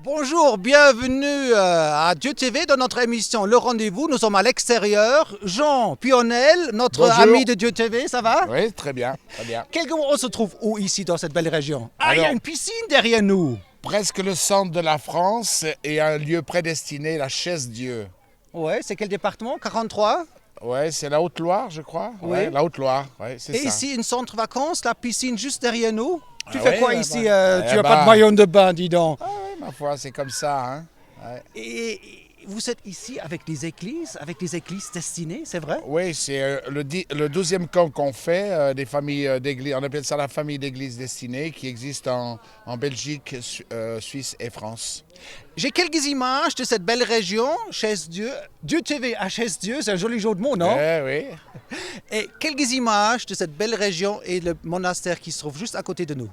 Bonjour, bienvenue à Dieu TV dans notre émission Le Rendez-vous. Nous sommes à l'extérieur. Jean Pionel, notre Bonjour. ami de Dieu TV, ça va? Oui, très bien, très bien. On se trouve où ici dans cette belle région? Ah, il y a Alors- une piscine derrière nous. Presque le centre de la France et un lieu prédestiné, la Chaise-Dieu. Ouais, c'est quel département? 43? Ouais, c'est la Haute-Loire, je crois. Oui. Ouais, la Haute-Loire, ouais, c'est Et ça. ici, une centre vacances, la piscine juste derrière nous. Tu Ah fais ouais, quoi bah, ici? bah, Tu eh n'as pas de bah. maillot de bain, dis donc. Ah ouais, ma foi, c'est comme ça, hein. Ouais. Et vous êtes ici avec des églises destinées, c'est vrai? Oui, c'est le 12e camp qu'on fait, des familles d'églises, on appelle ça la famille d'églises destinées, qui existe en Belgique, Suisse et France. J'ai quelques images de cette belle région, Chaise-Dieu. Dieu TV à Chaise-Dieu, c'est un joli jeu de mots, non? Oui. Et quelques images de cette belle région et le monastère qui se trouve juste à côté de nous.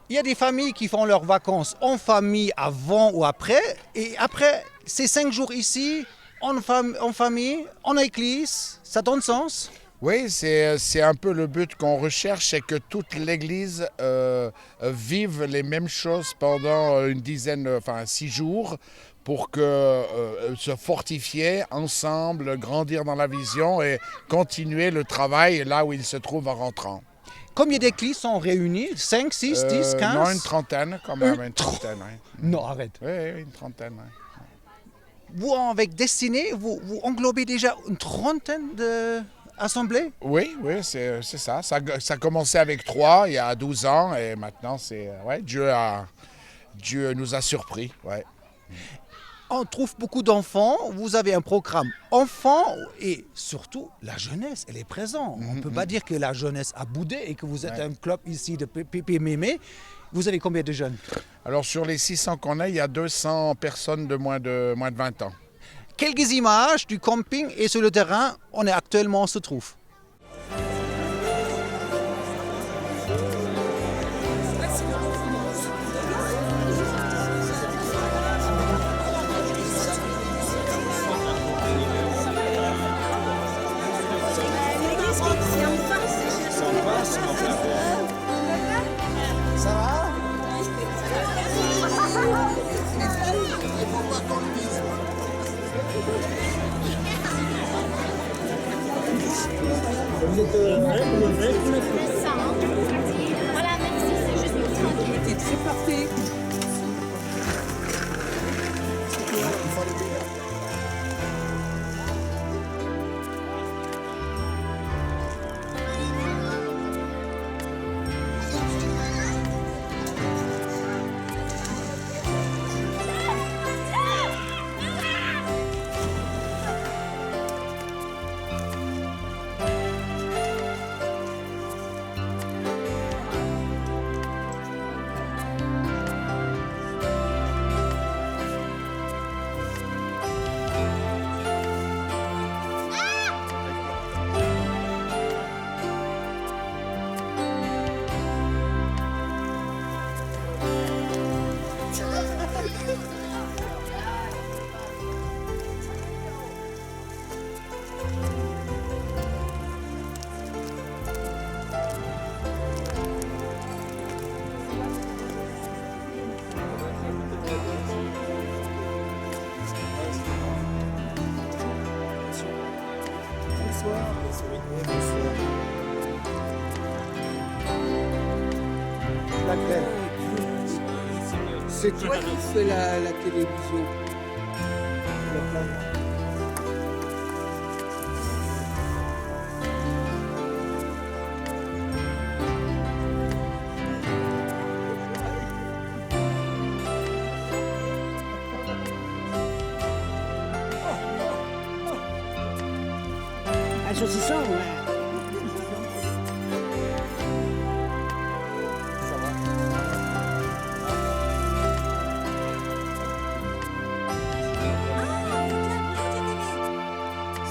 Il y a des familles qui font leurs vacances en famille avant ou après. Et après ces 5 jours ici, en famille, en église, ça donne sens. Oui, c'est un peu le but qu'on recherche, c'est que toute l'Église vive les mêmes choses pendant une dizaine, enfin 6 jours, pour se fortifier ensemble, grandir dans la vision et continuer le travail là où ils se trouvent en rentrant. Combien d'églises sont réunies? 5, 6, 10, 15? Non, une trentaine quand même, une trentaine. Ouais. Non, arrête. Oui, une trentaine. Ouais. Vous, avec Destinée, vous englobez déjà une trentaine d'assemblées? Oui, c'est ça. Ça a commencé avec 3 il y a 12 ans et maintenant Dieu nous a surpris. Ouais. On trouve beaucoup d'enfants. Vous avez un programme enfants et surtout la jeunesse, elle est présente. On ne peut pas dire que la jeunesse a boudé et que vous êtes un club ici de pépé mémé. Vous avez combien de jeunes? Alors sur les 600 qu'on a, il y a 200 personnes de moins de 20 ans. Quelques images du camping et sur le terrain, on se trouve. Ça va? Voilà, même si c'est juste une trempe. Il était très parfait. Laquelle? C'est toi qui fais la télévision. Un saucisson, ouais.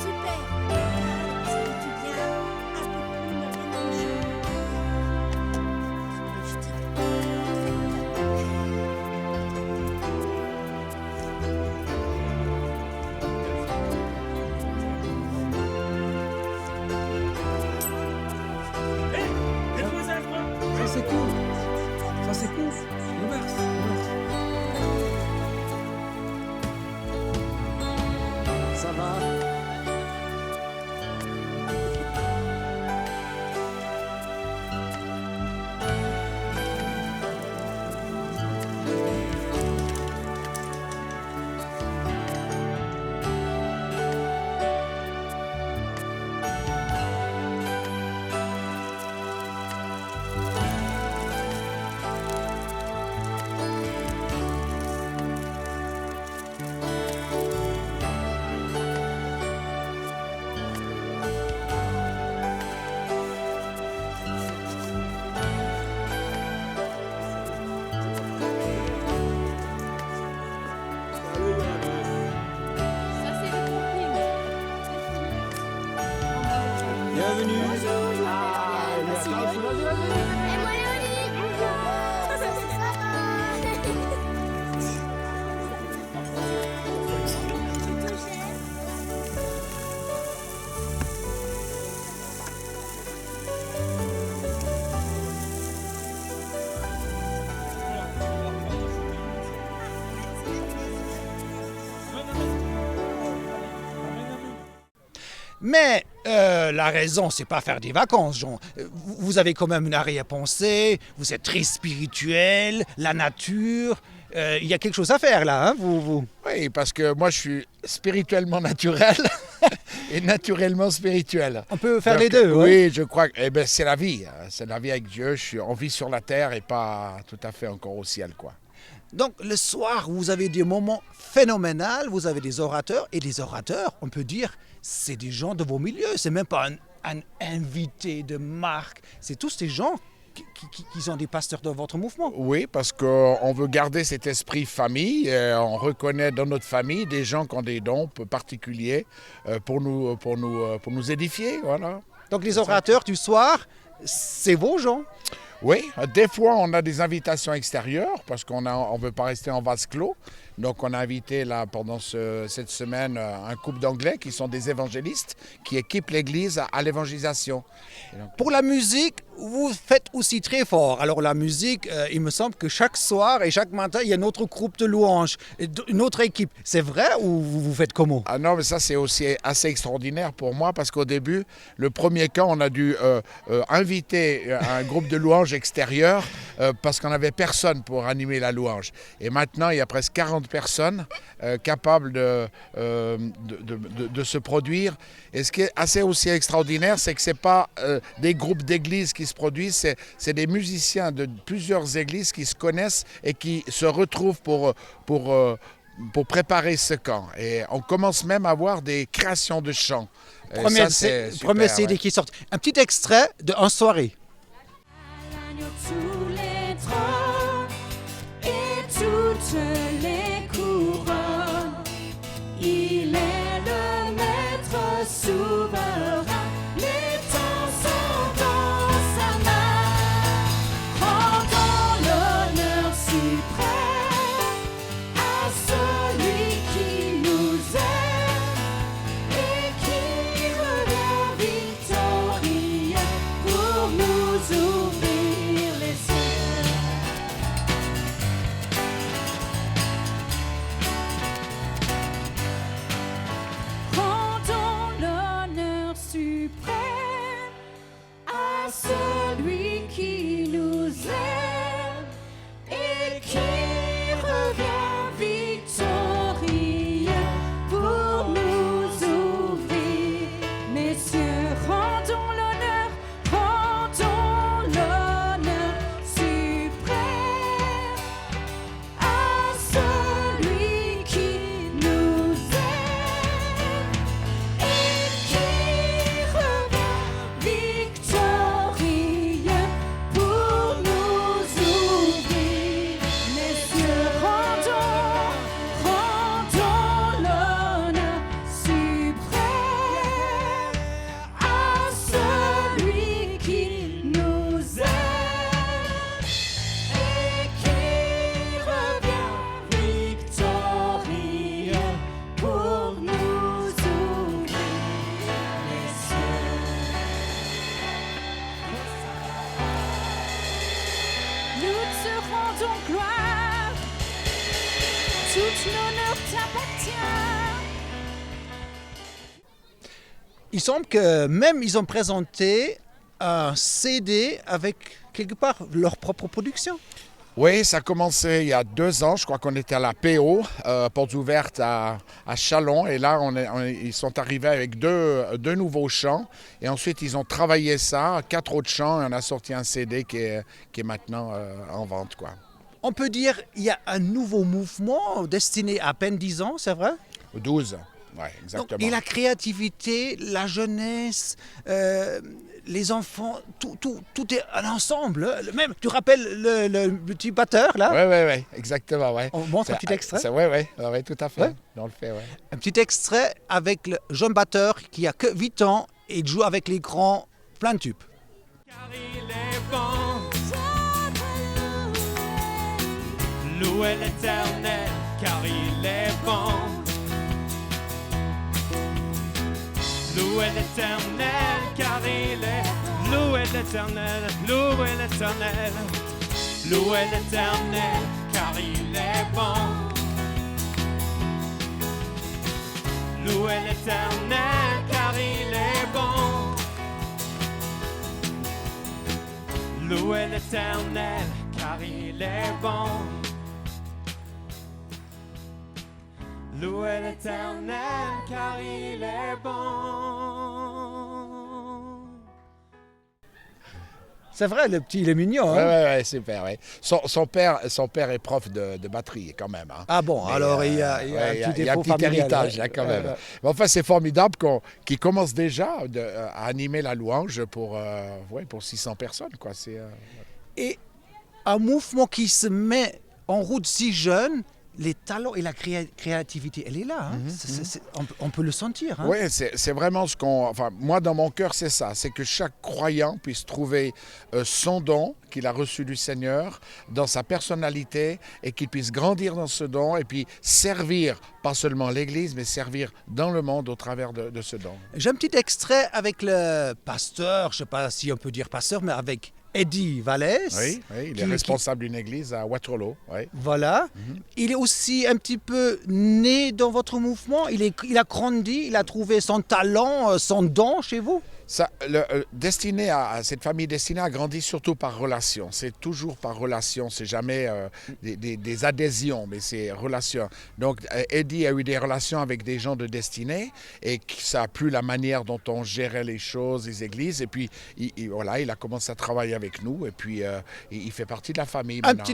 Super. Ça fait du bien. Un peu plus Ça c'est cool. Ça c'est cool. Reverse. Ça va? Ça, c'est le copine. Bienvenue. Merci. Et moi, Léonie. Ça va. Mais la raison, c'est pas faire des vacances, Jean. Vous avez quand même une arrière-pensée, vous êtes très spirituel, la nature. Il y a quelque chose à faire là, hein, vous. Oui, parce que moi je suis spirituellement naturel et naturellement spirituel. On peut faire Donc, les deux. Oui, je crois que c'est la vie. C'est la vie avec Dieu. On vit sur la terre et pas tout à fait encore au ciel, quoi. Donc le soir, vous avez des moments phénoménaux, vous avez des orateurs, et les orateurs, on peut dire, c'est des gens de vos milieux, c'est même pas un invité de marque, c'est tous des gens qui sont des pasteurs de votre mouvement. Oui, parce qu'on veut garder cet esprit famille. Et on reconnaît dans notre famille des gens qui ont des dons particuliers pour nous édifier. Voilà. Donc les orateurs du soir, c'est vos gens. Oui, des fois on a des invitations extérieures parce qu'on ne veut pas rester en vase clos. Donc on a invité là pendant cette semaine un couple d'Anglais qui sont des évangélistes qui équipent l'église à l'évangélisation. Pour la musique, vous faites aussi très fort. Alors la musique, il me semble que chaque soir et chaque matin, il y a un autre groupe de louanges, une autre équipe. C'est vrai ou vous faites comment? Ah non, mais ça c'est aussi assez extraordinaire pour moi parce qu'au début, le premier camp, on a dû inviter un groupe de louanges extérieur parce qu'on n'avait personne pour animer la louange. Et maintenant, il y a presque 40 personnes capables de se produire. Et ce qui est assez aussi extraordinaire, c'est que ce n'est pas des groupes d'églises qui se produisent, c'est des musiciens de plusieurs églises qui se connaissent et qui se retrouvent pour préparer ce camp. Et on commence même à avoir des créations de chants. Premier CD qui sort. Un petit extrait de En soirée. L'agneau tous les trônes et toutes les couronnes. Il est le maître souverain. Les temps sont dans sa main. Rendons l'honneur suprême à celui qui nous aime et qui revient victorieux pour nous. te rendons gloire. Toute l'honneur t'appartient. Il semble que même ils ont présenté un CD avec quelque part leur propre production. Oui, ça a commencé il y a 2 ans. Je crois qu'on était à la PO, portes ouvertes à Chalon. Et là, ils sont arrivés avec deux nouveaux chants. Et ensuite, ils ont travaillé ça, 4 autres chants. Et on a sorti un CD qui est maintenant en vente, quoi. On peut dire qu'il y a un nouveau mouvement destiné à peine 10 ans, c'est vrai? 12, oui, Donc, exactement. et la créativité, la jeunesse, les enfants, tout est un ensemble. Même, tu rappelles le petit batteur là? Oui, exactement. Ouais. On montre un petit extrait? Oui, tout à fait. Ouais. On le fait, ouais. Un petit extrait avec le jeune batteur qui a que 8 ans et il joue avec les grands plein de tubes. Car il est bon, louez l'Éternel, car il est bon. Louez l'Éternel, car il est. Louez l'Éternel, louez l'Éternel. Louez l'Éternel, car il est bon. Louez l'Éternel, car il est bon. Louez l'Éternel, car il est bon. Louez l'Éternel, car il est bon. C'est vrai, le petit, il est mignon. Hein? Ouais, super. Ouais. Son père est prof de batterie quand même. Hein. Ah bon, Mais, alors il y a un petit défaut familial. héritage là, quand même. Mais enfin, c'est formidable qu'il commence déjà à animer la louange pour 600 personnes. Quoi. Et un mouvement qui se met en route si jeune, les talents et la créativité, elle est là. Hein? On peut le sentir. Hein? Oui, c'est vraiment ce qu'on... Enfin, moi, dans mon cœur, c'est ça. C'est que chaque croyant puisse trouver son don qu'il a reçu du Seigneur dans sa personnalité et qu'il puisse grandir dans ce don et puis servir, pas seulement l'Église, mais servir dans le monde au travers de ce don. J'ai un petit extrait avec le pasteur, je ne sais pas si on peut dire pasteur, mais avec Eddie Vallès. Oui, il est responsable d'une église à Waterloo. Oui. Voilà. Il est aussi un petit peu né dans votre mouvement. Il a grandi, il a trouvé son talent, son don chez vous. Ça, cette famille destinée a grandi surtout par relation. C'est toujours par relation. C'est jamais des adhésions, mais c'est relation. Donc, Eddie a eu des relations avec des gens de destinée et ça a plu la manière dont on gérait les choses, les églises. Et puis, il a commencé à travailler avec nous et puis il fait partie de la famille Un maintenant.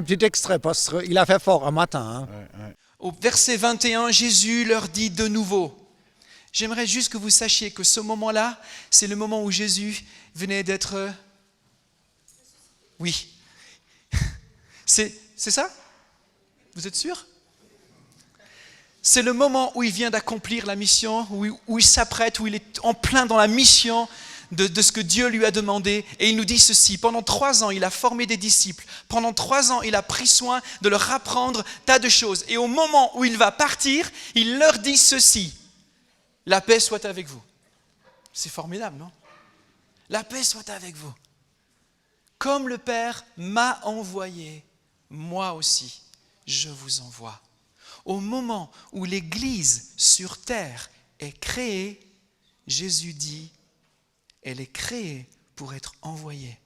petit extrait, parce qu'il a fait fort un matin. Hein. Au verset 21, Jésus leur dit de nouveau. J'aimerais juste que vous sachiez que ce moment-là, c'est le moment où Jésus venait d'être... Oui. C'est ça? Vous êtes sûr? C'est le moment où il vient d'accomplir la mission, où il s'apprête, où il est en plein dans la mission de ce que Dieu lui a demandé. Et il nous dit ceci, pendant 3 ans, il a formé des disciples. Pendant 3 ans, il a pris soin de leur apprendre tas de choses. Et au moment où il va partir, il leur dit ceci. La paix soit avec vous. C'est formidable, non? La paix soit avec vous. Comme le Père m'a envoyé, moi aussi, je vous envoie. Au moment où l'Église sur terre est créée, Jésus dit, elle est créée pour être envoyée.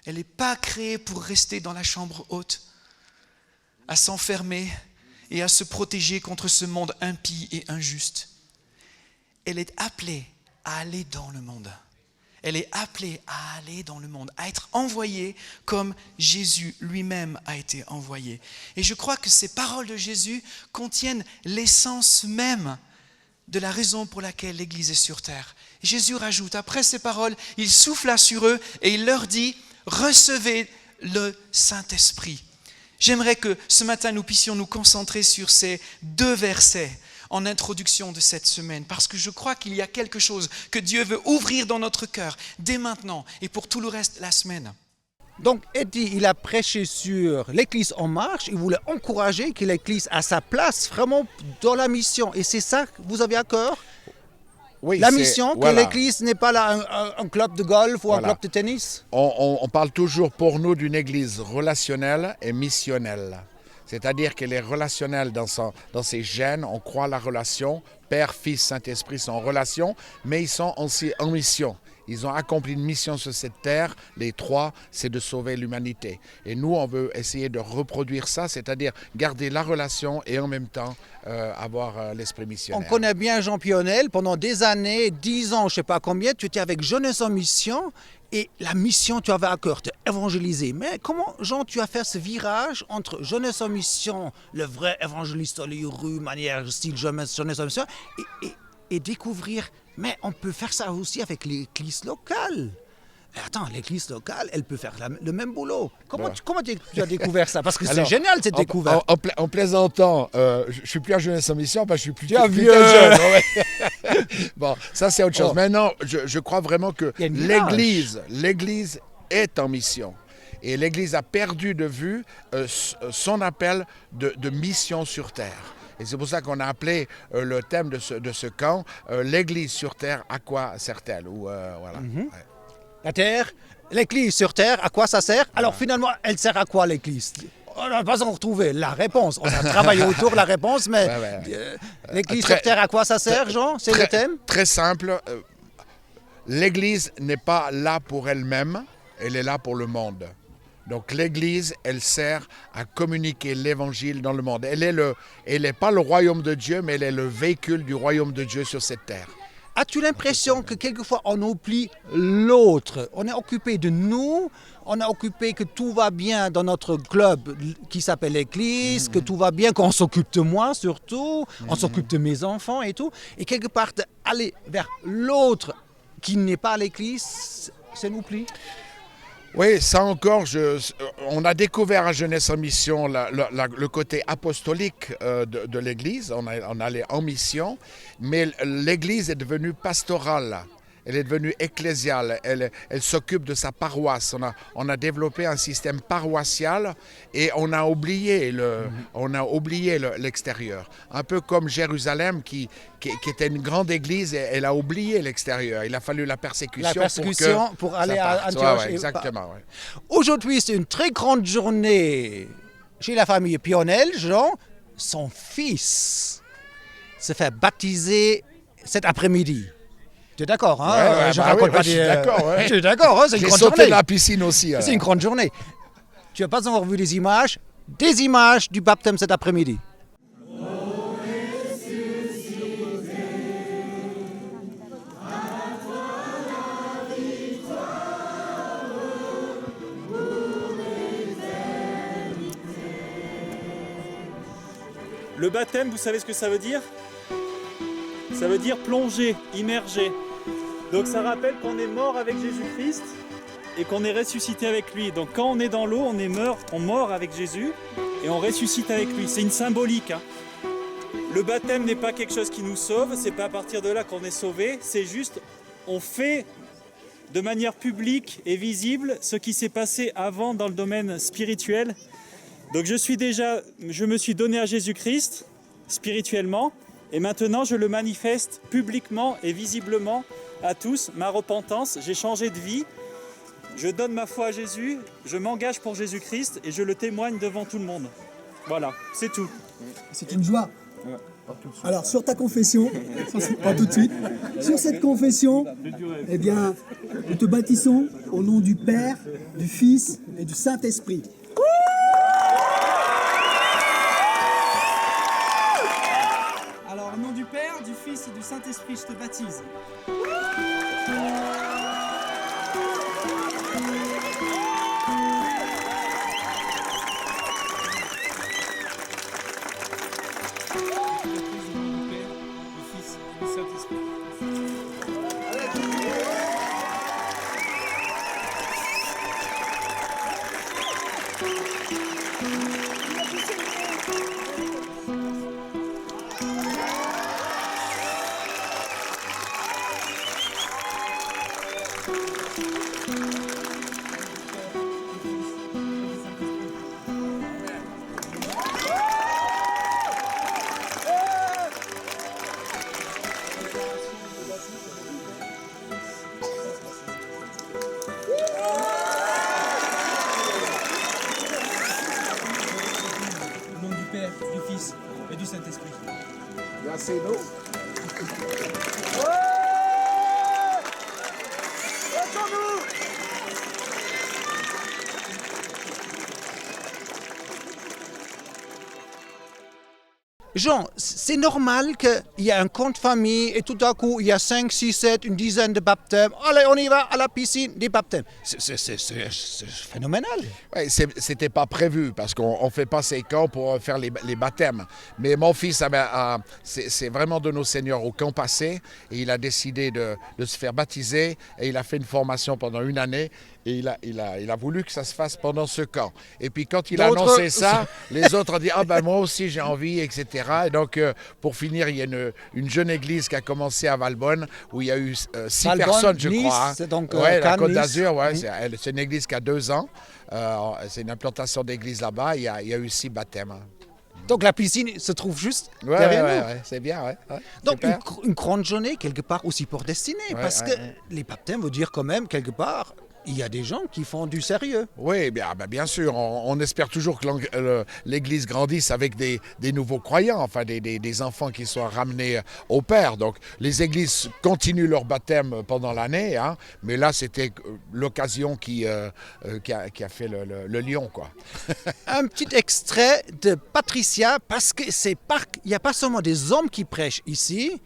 Elle n'est pas créée pour rester dans la chambre haute, à s'enfermer et à se protéger contre ce monde impie et injuste. Elle est appelée à aller dans le monde. Elle est appelée à aller dans le monde, à être envoyée comme Jésus lui-même a été envoyé. Et je crois que ces paroles de Jésus contiennent l'essence même de la raison pour laquelle l'Église est sur terre. Et Jésus rajoute, après ces paroles, il souffla sur eux et il leur dit, recevez le Saint-Esprit. J'aimerais que ce matin, nous puissions nous concentrer sur ces 2 versets en introduction de cette semaine, parce que je crois qu'il y a quelque chose que Dieu veut ouvrir dans notre cœur dès maintenant et pour tout le reste de la semaine. Donc Eddie, il a prêché sur l'Église en marche, il voulait encourager que l'Église a sa place vraiment dans la mission. Et c'est ça que vous avez à cœur? Oui, La c'est- mission, que voilà. l'église n'est pas là un club de golf ou un Voilà. club de tennis. On parle toujours pour nous d'une église relationnelle et missionnelle. C'est-à-dire qu'elle est relationnelle dans ses gènes. On croit à la relation. Père, Fils, Saint-Esprit sont en relation, mais ils sont aussi en mission. Ils ont accompli une mission sur cette terre. Les trois, c'est de sauver l'humanité. Et nous, on veut essayer de reproduire ça, c'est-à-dire garder la relation et en même temps avoir l'esprit On missionnaire. connaît bien Jean Pionel. Pendant des années, 10 ans, je ne sais pas combien, tu étais avec Jeunesse en mission. Et la mission, tu avais à cœur d'évangéliser. Mais comment, Jean, tu as fait ce virage entre Jeunesse en mission, le vrai évangéliste dans les rues, manière style Jeunesse en mission, et découvrir, mais on peut faire ça aussi avec l'église locale. Et attends, l'église locale, elle peut faire le même boulot. Comment tu as découvert ça? Parce que c'est Alors, génial cette découverte. En plaisantant, je suis plus à Jeunesse en mission parce que je suis plus es plus vieux. jeune. Ouais. Bon, ça c'est autre chose. Oh. Maintenant, je crois vraiment que Il y a une image. l'église est en mission. Et l'église a perdu de vue son appel de mission sur terre. Et c'est pour ça qu'on a appelé le thème de ce camp, l'église sur terre, à quoi sert-elle? Ou, voilà. Ouais. La terre, l'église sur terre, à quoi ça sert? Alors finalement, elle sert à quoi l'église? On n'a pas encore retrouvé la réponse. On a travaillé autour de la réponse, mais l'église Très- sur terre, à quoi ça sert, Jean? C'est le thème? Très simple. L'église n'est pas là pour elle-même, elle est là pour le monde. Donc l'Église, elle sert à communiquer l'Évangile dans le monde. Elle n'est pas le royaume de Dieu, mais elle est le véhicule du royaume de Dieu sur cette terre. As-tu l'impression que quelquefois on oublie l'autre? On est occupé de nous, on est occupé que tout va bien dans notre club qui s'appelle l'Église, que tout va bien, qu'on s'occupe de moi surtout, on s'occupe de mes enfants et tout. Et quelque part, aller vers l'autre qui n'est pas à l'Église, c'est un oubli. Oui, ça encore, on a découvert à Jeunesse en Mission le côté apostolique de l'Église. On allait en mission, mais l'Église est devenue pastorale. Elle est devenue ecclésiale, elle s'occupe de sa paroisse. On a développé un système paroissial et on a oublié l'extérieur. Un peu comme Jérusalem qui était une grande église et elle a oublié l'extérieur. Il a fallu la persécution, pour que aller ça à parte. Antioche. Ouais, exactement. Ouais. Aujourd'hui, c'est une très grande journée chez la famille Pionel. Jean, son fils, se fait baptiser cet après-midi. Tu es d'accord, hein? Ouais, Je bah raconte oui, pas je suis d'accord, ouais. Tu es d'accord, hein? C'est une J'ai grande sauté journée. de la piscine aussi. C'est une grande journée. Tu n'as pas encore vu des images du baptême cet après-midi. Le baptême, vous savez ce que ça veut dire? Ça veut dire plonger, immerger. Donc ça rappelle qu'on est mort avec Jésus-Christ et qu'on est ressuscité avec lui. Donc quand on est dans l'eau, on meurt avec Jésus et on ressuscite avec lui. C'est une symbolique. Hein. Le baptême n'est pas quelque chose qui nous sauve, c'est pas à partir de là qu'on est sauvé, c'est juste on fait de manière publique et visible ce qui s'est passé avant dans le domaine spirituel. Donc je me suis donné à Jésus-Christ spirituellement et maintenant je le manifeste publiquement et visiblement à tous, ma repentance, j'ai changé de vie, je donne ma foi à Jésus, je m'engage pour Jésus-Christ et je le témoigne devant tout le monde. Voilà, c'est tout. C'est une joie. Alors sur ta confession, pas tout de suite, sur cette confession, eh bien, nous te baptisons au nom du Père, du Fils et du Saint-Esprit. Alors au nom du Père, du Fils et du Saint-Esprit, je te baptise. c'est beau. Jean, c'est normal qu'il y ait un compte famille et tout à coup, il y a 5, 6, 7, une dizaine de baptêmes. Allez, on y va à la piscine, des baptêmes. C'est phénoménal. Ouais, c'était pas prévu parce qu'on ne fait pas ces camps pour faire les baptêmes. Mais mon fils, c'est vraiment de nos seigneurs au camp passé et il a décidé de se faire baptiser et il a fait une formation pendant 1 année et il a voulu que ça se fasse pendant ce camp. Et puis quand il a annoncé ça, les autres ont dit « Ah ben moi aussi j'ai envie, etc. » Et donc pour finir, il y a une jeune église qui a commencé à Valbonne où il y a eu 6 personnes, je Nice, crois. Hein. C'est donc la Côte Nice. d'Azur, ouais, Oui. c'est une église qui a 2 ans. C'est une implantation d'église là-bas. Il y a eu 6 baptêmes. Donc la piscine se trouve juste Ouais, derrière nous. ouais, c'est bien. Ouais. Donc Super. une grande journée quelque part aussi pour destiner. Parce que les baptêmes veut dire quand même quelque part, il y a des gens qui font du sérieux. Oui, bien sûr. On espère toujours que l'Église grandisse avec des nouveaux croyants, enfin des enfants qui soient ramenés au Père. Donc les églises continuent leur baptême pendant l'année, hein, mais là c'était l'occasion qui a fait le lion, quoi. Un petit extrait de Patricia, parce que il n'y a pas seulement des hommes qui prêchent ici,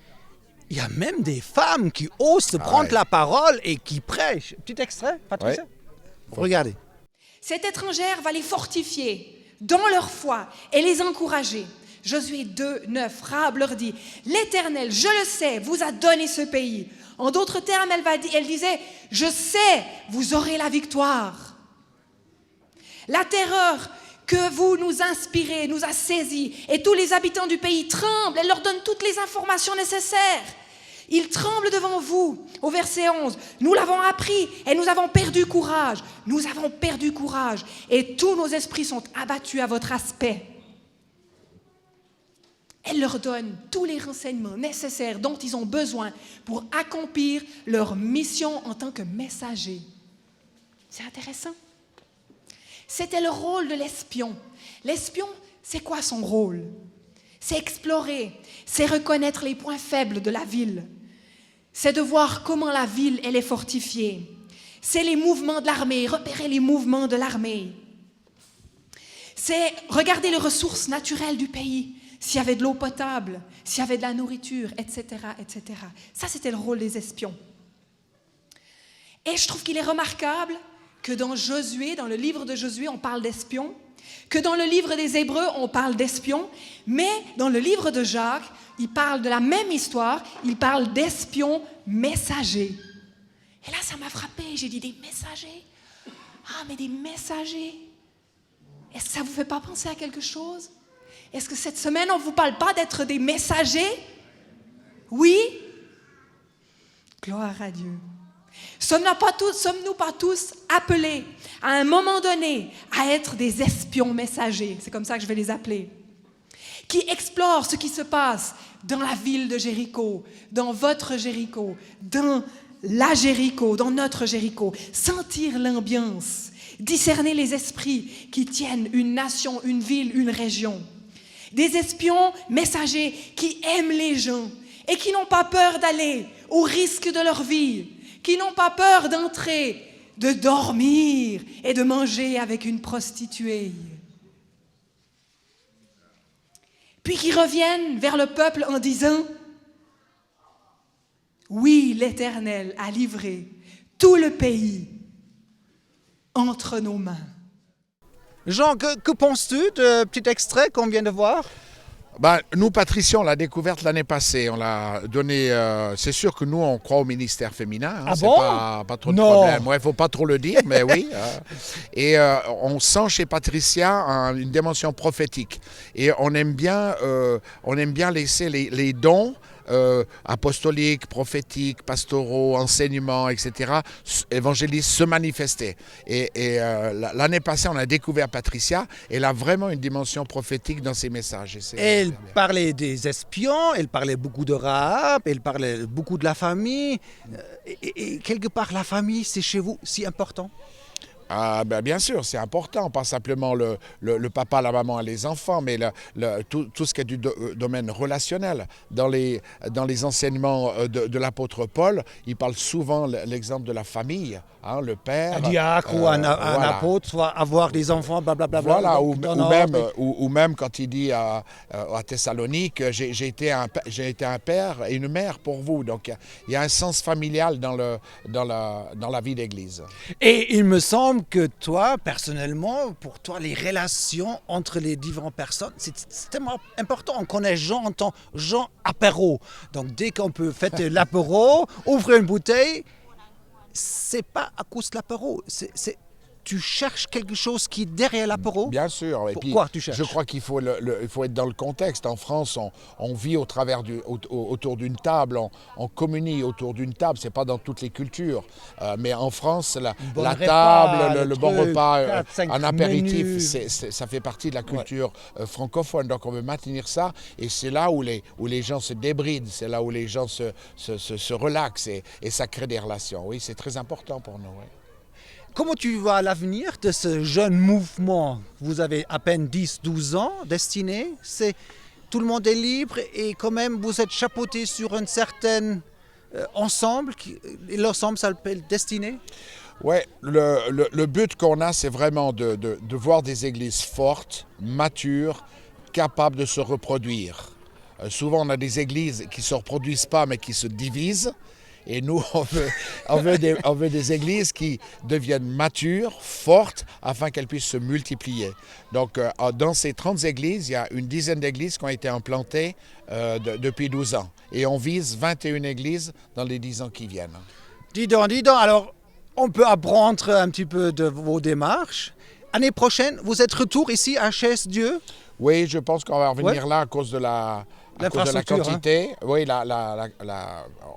il y a même des femmes qui osent prendre la parole et qui prêchent. Petit extrait, Patricia. Regardez. Cette étrangère va les fortifier dans leur foi et les encourager. Josué 2, 9, Rahab leur dit, « L'Éternel, je le sais, vous a donné ce pays. » En d'autres termes, elle disait, « Je sais, vous aurez la victoire. » La terreur que vous nous inspirez nous a saisis et tous les habitants du pays tremblent. Elle leur donne toutes les informations nécessaires. Ils tremblent devant vous. Au verset 11, nous l'avons appris et nous avons perdu courage. Nous avons perdu courage et tous nos esprits sont abattus à votre aspect. Elle leur donne tous les renseignements nécessaires dont ils ont besoin pour accomplir leur mission en tant que messagers. C'est intéressant. C'était le rôle de l'espion. L'espion, c'est quoi son rôle? C'est explorer, c'est reconnaître les points faibles de la ville. C'est de voir comment la ville, elle est fortifiée. C'est les mouvements de l'armée, repérer les mouvements de l'armée. C'est regarder les ressources naturelles du pays, s'il y avait de l'eau potable, s'il y avait de la nourriture, etc., etc. Ça, c'était le rôle des espions. Et je trouve qu'il est remarquable que dans Josué, dans le livre de Josué, on parle d'espions, que dans le livre des Hébreux, on parle d'espions, mais dans le livre de Jacques, il parle de la même histoire, il parle d'espions messagers. Et là, ça m'a frappé, j'ai dit des messagers. Ah, mais des messagers. Est-ce que ça ne vous fait pas penser à quelque chose? Est-ce que cette semaine, on ne vous parle pas d'être des messagers? Oui? Gloire à Dieu. Sommes-nous pas tous appelés à un moment donné à être des espions messagers? C'est comme ça que je vais les appeler. Qui explorent ce qui se passe dans la ville de Jéricho, dans votre Jéricho, dans la Jéricho, dans notre Jéricho. Sentir l'ambiance, discerner les esprits qui tiennent une nation, une ville, une région. Des espions messagers qui aiment les gens et qui n'ont pas peur d'aller au risque de leur vie, qui n'ont pas peur d'entrer, de dormir et de manger avec une prostituée. Puis qui reviennent vers le peuple en disant « Oui, l'Éternel a livré tout le pays entre nos mains. » Jean, que penses-tu de petit extrait qu'on vient de voir? Nous, Patricia, on l'a découverte l'année passée. On l'a donné. C'est sûr que nous, on croit au ministère féminin. Hein, Ah c'est bon? pas trop de Non. problème. Il ne faut pas trop le dire, mais oui. Et on sent chez Patricia une dimension prophétique. Et on aime bien laisser les dons apostoliques, prophétiques, pastoraux, enseignements, etc., évangélistes se manifester. Et l'année passée, on a découvert Patricia. Elle a vraiment une dimension prophétique dans ses messages. Elle parlait des espions, elle parlait beaucoup de Rahab, elle parlait beaucoup de la famille. Et quelque part, la famille, c'est chez vous si important? Ah, ben bien sûr, c'est important, pas simplement le papa, la maman et les enfants, mais tout ce qui est du domaine relationnel. Dans les enseignements de l'apôtre Paul, il parle souvent l'exemple de la famille, hein, le père. Un diacre ou un apôtre, soit avoir des enfants, blablabla. Voilà, ou même quand il dit à Thessalonique, j'ai été un père et une mère pour vous. Donc il y a un sens familial dans la vie d'église. Et il me semble que toi, personnellement, pour toi, les relations entre les différentes personnes, c'est tellement important. On connaît Jean en tant Jean apéro. Donc dès qu'on peut fêter l'apéro, ouvrir une bouteille, c'est pas à cause de l'apéro. Tu cherches quelque chose qui est derrière l'apéro. Bien sûr. Et pourquoi puis, tu cherches? Je crois qu'il faut être dans le contexte. En France, on vit autour d'une table, on communie autour d'une table. C'est pas dans toutes les cultures. Mais en France, la table, le bon repas, un apéritif, ça fait partie de la culture francophone. Donc on veut maintenir ça. Et c'est là où les gens se débrident. C'est là où les gens se relaxent. Et ça crée des relations. Oui, c'est très important pour nous. Oui. Comment tu vois l'avenir de ce jeune mouvement? Vous avez à peine 10-12 ans, Destiné. Tout le monde est libre et quand même vous êtes chapeauté sur un certain ensemble. L'ensemble s'appelle Destiné. Oui, le but qu'on a, c'est vraiment de voir des églises fortes, matures, capables de se reproduire. Souvent, on a des églises qui ne se reproduisent pas, mais qui se divisent. Et nous, on veut des églises qui deviennent matures, fortes, afin qu'elles puissent se multiplier. Donc, dans ces 30 églises, il y a une dizaine d'églises qui ont été implantées depuis 12 ans. Et on vise 21 églises dans les 10 ans qui viennent. Dis donc, alors, on peut apprendre un petit peu de vos démarches. Année prochaine, vous êtes retour ici à Chaise-Dieu? Oui, je pense qu'on va revenir là à cause de la quantité. Hein. Oui,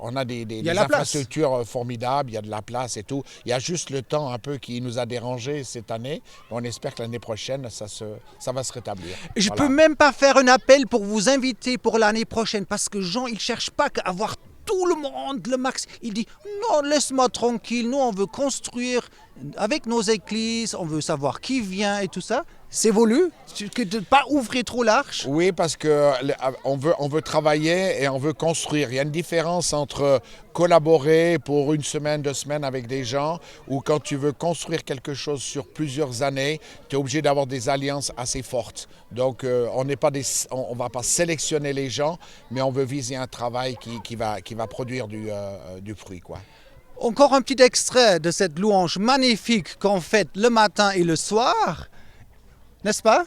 on a des infrastructures formidables, il y a de la place et tout. Il y a juste le temps un peu qui nous a dérangés cette année. On espère que l'année prochaine, ça va se rétablir. Je ne peux même pas faire un appel pour vous inviter pour l'année prochaine parce que Jean, il ne cherche pas qu'à avoir tout le monde, le max. Il dit, non, laisse-moi tranquille. Nous, on veut construire avec nos églises, on veut savoir qui vient et tout ça. C'est voulu de ne pas ouvrir trop l'arche? Oui, parce qu'on veut travailler et on veut construire. Il y a une différence entre collaborer pour une semaine, 2 semaines avec des gens ou quand tu veux construire quelque chose sur plusieurs années, tu es obligé d'avoir des alliances assez fortes. Donc, on ne va pas sélectionner les gens, mais on veut viser un travail qui va produire du fruit, quoi. Encore un petit extrait de cette louange magnifique qu'on fait le matin et le soir. N'est-ce pas?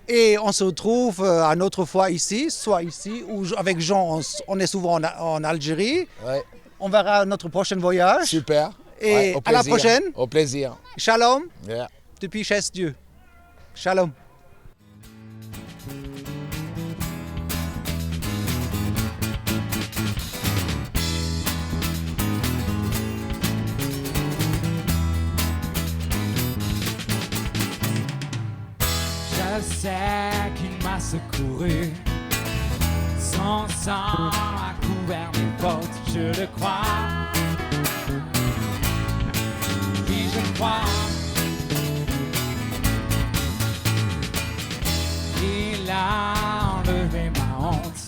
Et on se retrouve une autre fois ici, soit ici, ou avec Jean, on est souvent en Algérie. Ouais. On verra notre prochain voyage. Super. Et à la prochaine. Au plaisir. Shalom. Yeah. Depuis Chaise-Dieu. Shalom. Je sais qu'il m'a secouru, son sang a couvert mes fautes, je le crois. Oui, je crois. Il a enlevé ma honte,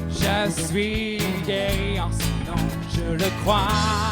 je suis guéri en son nom, je le crois.